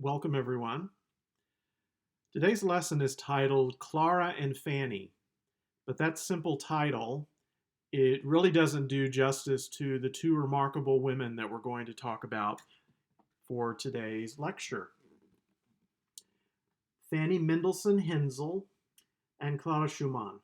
Welcome everyone. Today's lesson is titled Clara and Fanny, but that simple title, it really doesn't do justice to the two remarkable women that we're going to talk about for today's lecture. Fanny Mendelssohn Hensel and Clara Schumann.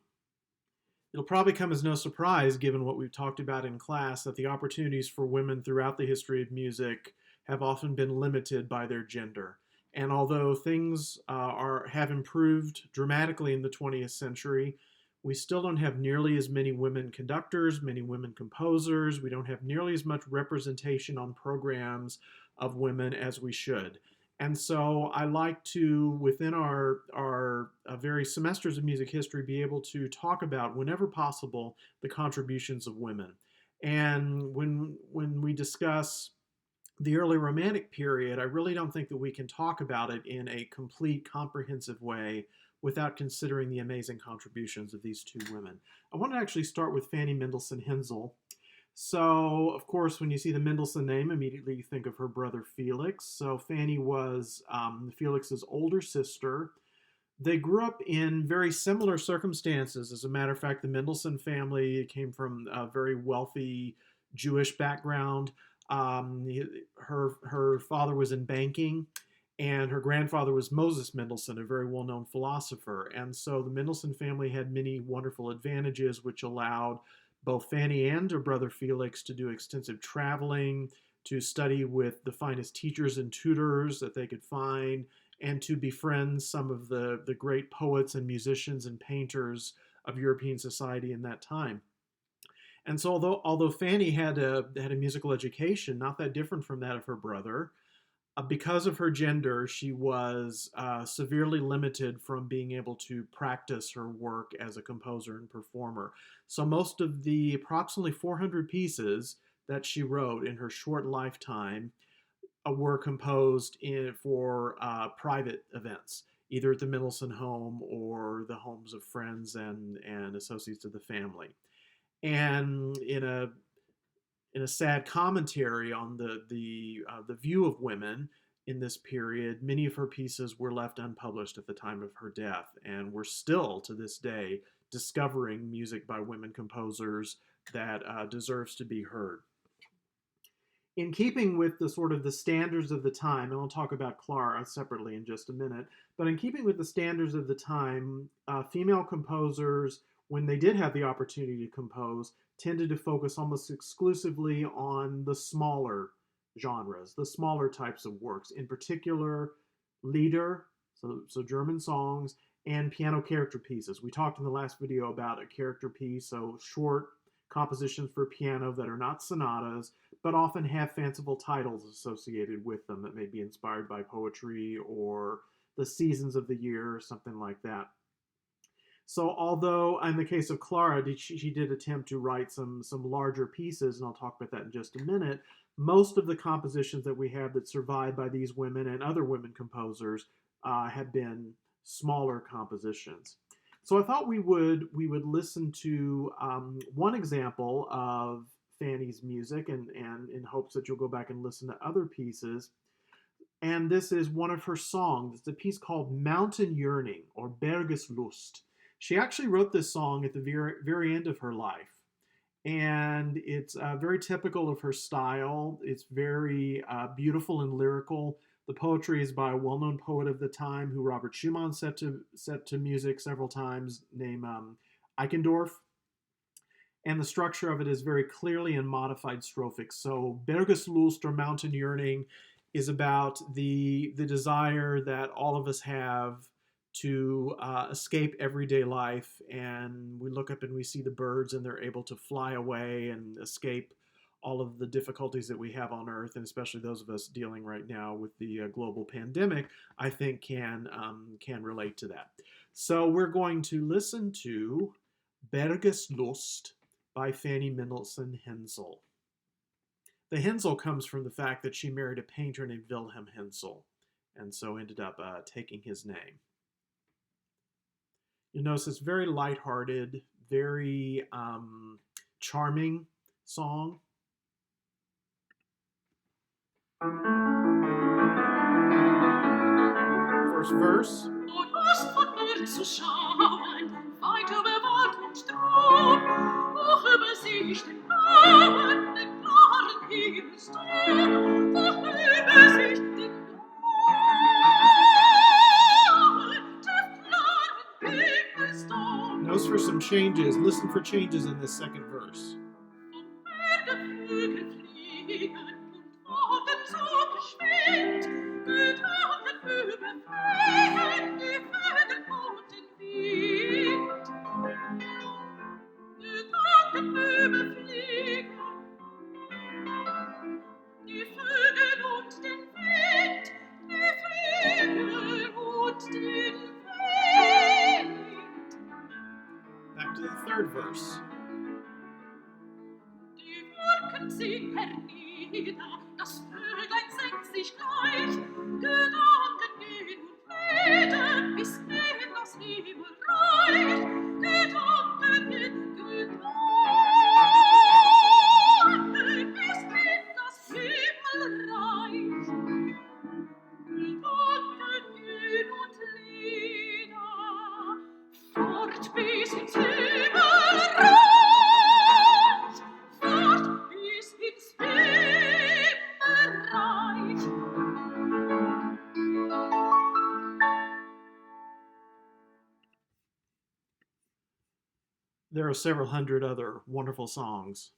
It'll probably come as no surprise, given what we've talked about in class, that the opportunities for women throughout the history of music have often been limited by their gender. And although things have improved dramatically in the 20th century, we still don't have nearly as many women conductors, many women composers. We don't have nearly as much representation on programs of women as we should. And so I like to, within our various semesters of music history, be able to talk about, whenever possible, the contributions of women. And when we discuss the early Romantic period, I really don't think that we can talk about it in a complete, comprehensive way without considering the amazing contributions of these two women. I want to actually start with Fanny Mendelssohn Hensel. So, of course, when you see the Mendelssohn name, immediately you think of her brother Felix. So Fanny was Felix's older sister. They grew up in very similar circumstances. As a matter of fact, the Mendelssohn family came from a very wealthy Jewish background. Her father was in banking, and her grandfather was Moses Mendelssohn, a very well-known philosopher. And so the Mendelssohn family had many wonderful advantages, which allowed both Fanny and her brother Felix to do extensive traveling, to study with the finest teachers and tutors that they could find, and to befriend some of the great poets and musicians and painters of European society in that time. And so although Fanny had a musical education, not that different from that of her brother, because of her gender, she was severely limited from being able to practice her work as a composer and performer. So most of the approximately 400 pieces that she wrote in her short lifetime were composed for private events, either at the Mendelssohn home or the homes of friends and associates of the family. And in a sad commentary on the view of women in this period, many of her pieces were left unpublished at the time of her death, and we're still to this day discovering music by women composers that deserves to be heard. In keeping with the sort of the standards of the time, and I'll talk about Clara separately in just a minute, but in keeping with the standards of the time, female composers, when they did have the opportunity to compose, tended to focus almost exclusively on the smaller genres, the smaller types of works, in particular Lieder, so German songs, and piano character pieces. We talked in the last video about a character piece, so short compositions for piano that are not sonatas, but often have fanciful titles associated with them that may be inspired by poetry or the seasons of the year or something like that. So although in the case of Clara, she did attempt to write some larger pieces, and I'll talk about that in just a minute, most of the compositions that we have that survive by these women and other women composers have been smaller compositions. So I thought we would listen to one example of Fanny's music, and in hopes that you'll go back and listen to other pieces. And this is one of her songs. It's a piece called Mountain Yearning, or Bergeslust. She actually wrote this song at the very end of her life, and it's very typical of her style. It's very beautiful and lyrical. The poetry is by a well-known poet of the time who Robert Schumann set to music several times, named Eichendorff. And the structure of it is very clearly in modified strophic. So Bergeslust, or Mountain Yearning, is about the desire that all of us have to escape everyday life, and we look up and we see the birds and they're able to fly away and escape all of the difficulties that we have on Earth, and especially those of us dealing right now with the global pandemic, I think can relate to that. So we're going to listen to Bergeslust by Fanny Mendelssohn Hensel. The Hensel comes from the fact that she married a painter named Wilhelm Hensel, and so ended up taking his name. You'll notice it's very lighthearted, very charming song. verse. Du hast von mir zu schauen, weit über Wald und Strom, auch über sich den blauen, den klaren Himmelsturm, auch über sich den Notice for some changes. Listen for changes in this second verse. Die Vögel und den Wind, die Vögel und den Wind. Back to the third verse. Die Wolken ziehen hernieder, das Vöglein senkt sich gleich, Gedanken gehen und reden, bis in das Himmelreich. Gedanken gehen, Gedanken, bis in das Himmelreich. Gedanken gehen und Lieder, fort bis ins Himmelreich, fort bis ins Himmelreich. There are several hundred other wonderful songs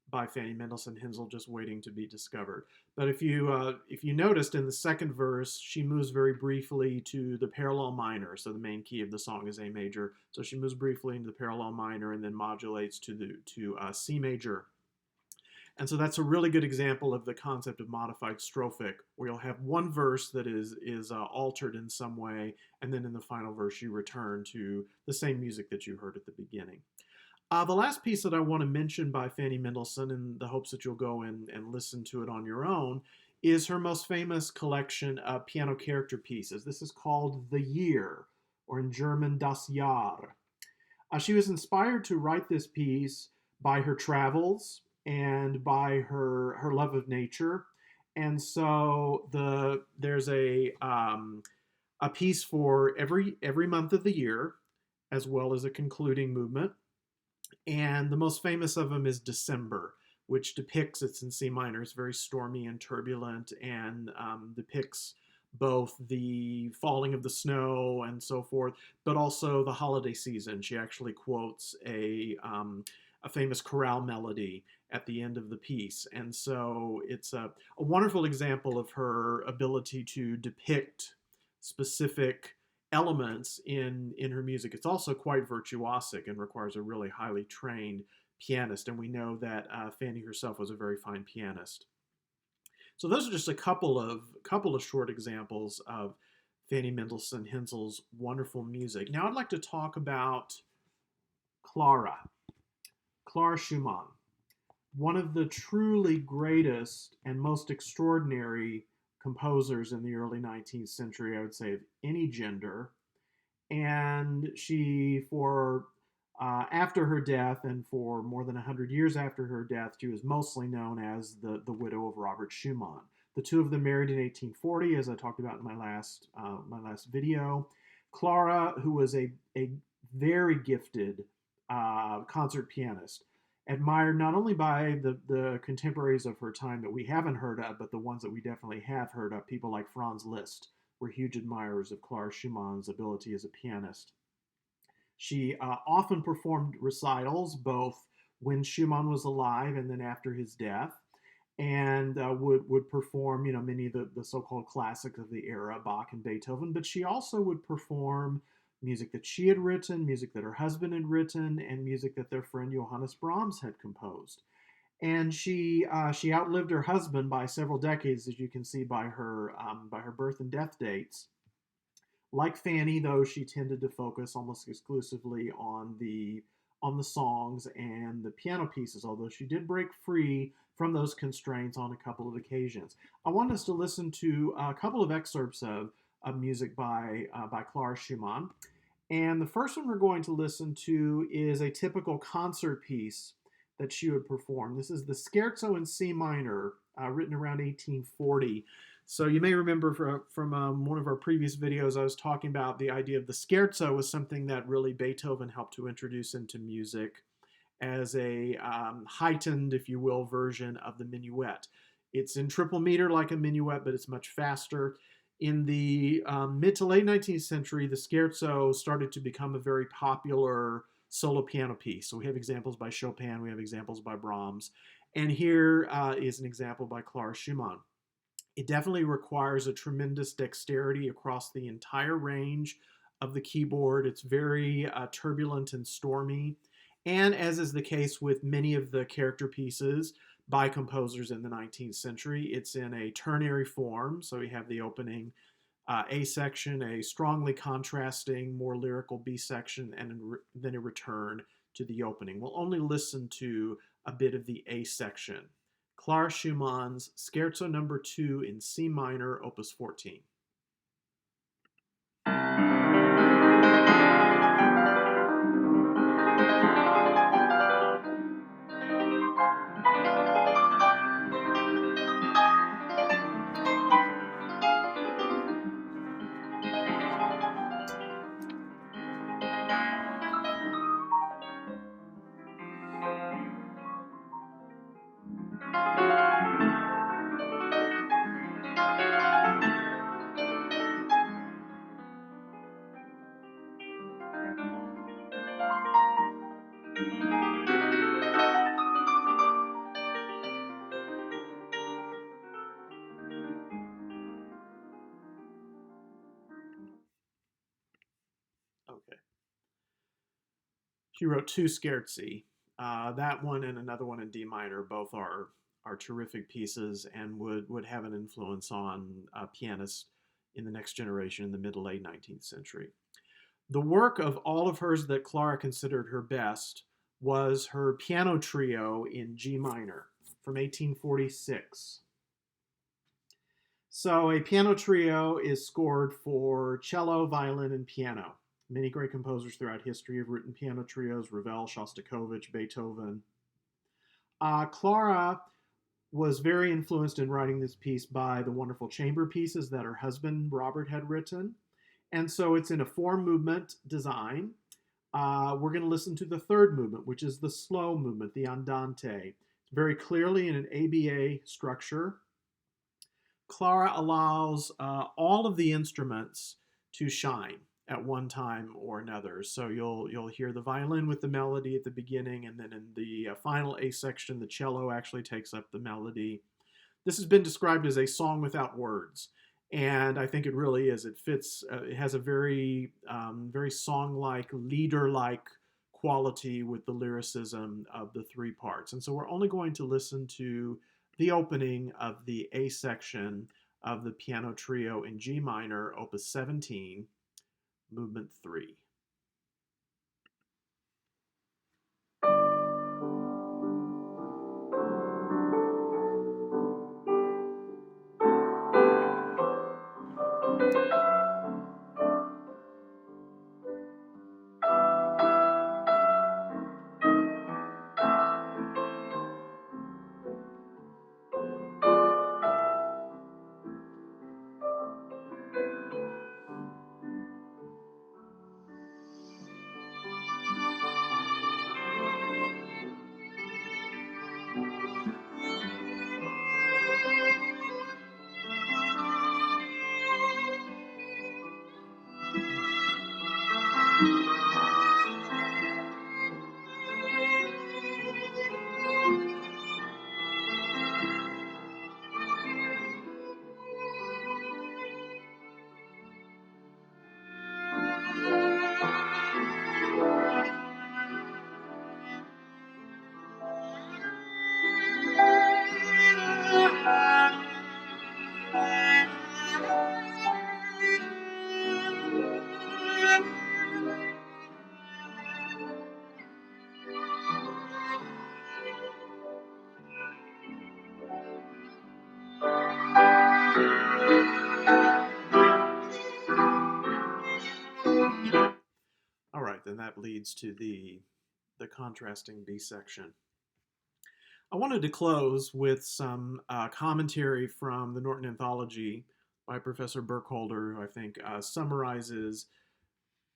by Fanny Mendelssohn Hensel just waiting to be discovered. But if you noticed in the second verse, she moves very briefly to the parallel minor. So the main key of the song is A major. So she moves briefly into the parallel minor and then modulates to C major. And so that's a really good example of the concept of modified strophic, where you'll have one verse that is altered in some way, and then in the final verse you return to the same music that you heard at the beginning. The last piece that I want to mention by Fanny Mendelssohn, in the hopes that you'll go and listen to it on your own, is her most famous collection of piano character pieces. This is called The Year, or in German, Das Jahr. She was inspired to write this piece by her travels and by her love of nature. And so there's a piece for every month of the year, as well as a concluding movement. And the most famous of them is December, which depicts, it's in C minor, it's very stormy and turbulent, and depicts both the falling of the snow and so forth, but also the holiday season. She actually quotes a famous chorale melody at the end of the piece. And so it's a wonderful example of her ability to depict specific elements in her music. It's also quite virtuosic and requires a really highly trained pianist. And we know that Fanny herself was a very fine pianist. So those are just a couple of short examples of Fanny Mendelssohn Hensel's wonderful music. Now I'd like to talk about Clara Schumann, one of the truly greatest and most extraordinary composers in the early 19th century, I would say, of any gender. And she, after her death and for more than 100 years after her death, she was mostly known as the widow of Robert Schumann. The two of them married in 1840, as I talked about in my last video. Clara, who was a very gifted concert pianist, admired not only by the contemporaries of her time that we haven't heard of, but the ones that we definitely have heard of. People like Franz Liszt were huge admirers of Clara Schumann's ability as a pianist. She often performed recitals, both when Schumann was alive and then after his death, and would perform, many of the so-called classics of the era, Bach and Beethoven. But she also would perform music that she had written, music that her husband had written, and music that their friend Johannes Brahms had composed. And she outlived her husband by several decades, as you can see by her birth and death dates. Like Fanny, though, she tended to focus almost exclusively on the songs and the piano pieces, although she did break free from those constraints on a couple of occasions. I want us to listen to a couple of excerpts of music by Clara Schumann. And the first one we're going to listen to is a typical concert piece that she would perform. This is the Scherzo and C Minor, written around 1840. So you may remember from one of our previous videos, I was talking about the idea of the scherzo was something that really Beethoven helped to introduce into music as a heightened, if you will, version of the minuet. It's in triple meter like a minuet, but it's much faster. In the mid to late 19th century, the scherzo started to become a very popular solo piano piece. So we have examples by Chopin, we have examples by Brahms, and here is an example by Clara Schumann. It definitely requires a tremendous dexterity across the entire range of the keyboard. It's very turbulent and stormy. And as is the case with many of the character pieces by composers in the 19th century, it's in a ternary form. So we have the opening A section, a strongly contrasting, more lyrical B section, and then a return to the opening. We'll only listen to a bit of the A section. Clara Schumann's Scherzo No. 2 in C minor, Opus 14. Okay. She wrote two scherzi. That one and another one in D minor. Both are terrific pieces and would have an influence on pianists in the next generation in the mid to late 19th century. The work of all of hers that Clara considered her best was her piano trio in G minor from 1846. So a piano trio is scored for cello, violin, and piano. Many great composers throughout history have written piano trios: Ravel, Shostakovich, Beethoven. Clara was very influenced in writing this piece by the wonderful chamber pieces that her husband Robert had written. And so it's in a four movement design. We're going to listen to the third movement, which is the slow movement, the Andante. It's very clearly in an ABA structure. Clara allows all of the instruments to shine at one time or another. So you'll hear the violin with the melody at the beginning, and then in the final A section, the cello actually takes up the melody. This has been described as a song without words, and I think it really is. It fits. It has a very very song-like, leader-like quality with the lyricism of the three parts. And so we're only going to listen to the opening of the A section of the piano trio in G minor, Opus 17, Movement 3. All right, then that leads to the contrasting B section. I wanted to close with some commentary from the Norton Anthology by Professor Burkholder, who I think summarizes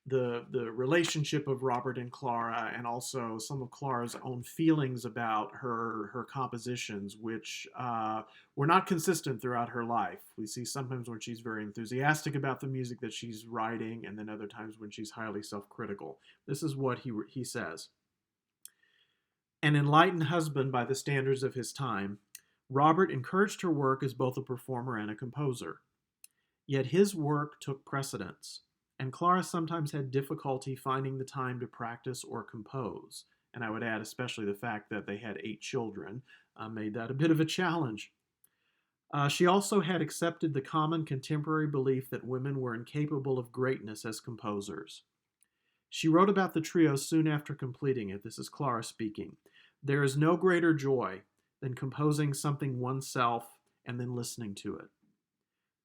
the relationship of Robert and Clara, and also some of Clara's own feelings about her compositions, which were not consistent throughout her life. We see sometimes when she's very enthusiastic about the music that she's writing, and then other times when she's highly self-critical. This is what he says. An enlightened husband by the standards of his time, Robert encouraged her work as both a performer and a composer. Yet his work took precedence, and Clara sometimes had difficulty finding the time to practice or compose. And I would add, especially the fact that they had 8 children, made that a bit of a challenge. She also had accepted the common contemporary belief that women were incapable of greatness as composers. She wrote about the trio soon after completing it. This is Clara speaking. There is no greater joy than composing something oneself and then listening to it.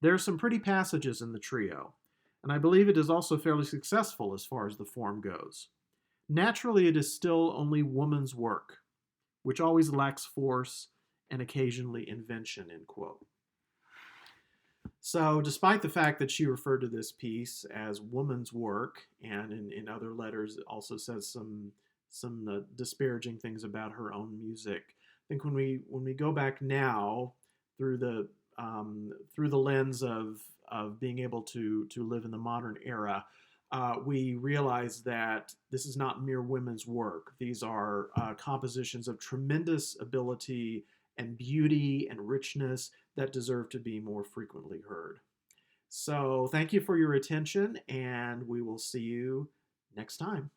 There are some pretty passages in the trio, and I believe it is also fairly successful as far as the form goes. Naturally, it is still only woman's work, which always lacks force and occasionally invention, end quote. So, despite the fact that she referred to this piece as woman's work, and in other letters it also says some disparaging things about her own music, I think when we go back now through the lens of being able to live in the modern era, we realize that this is not mere women's work. These are compositions of tremendous ability and beauty and richness that deserve to be more frequently heard. So, thank you for your attention, and we will see you next time.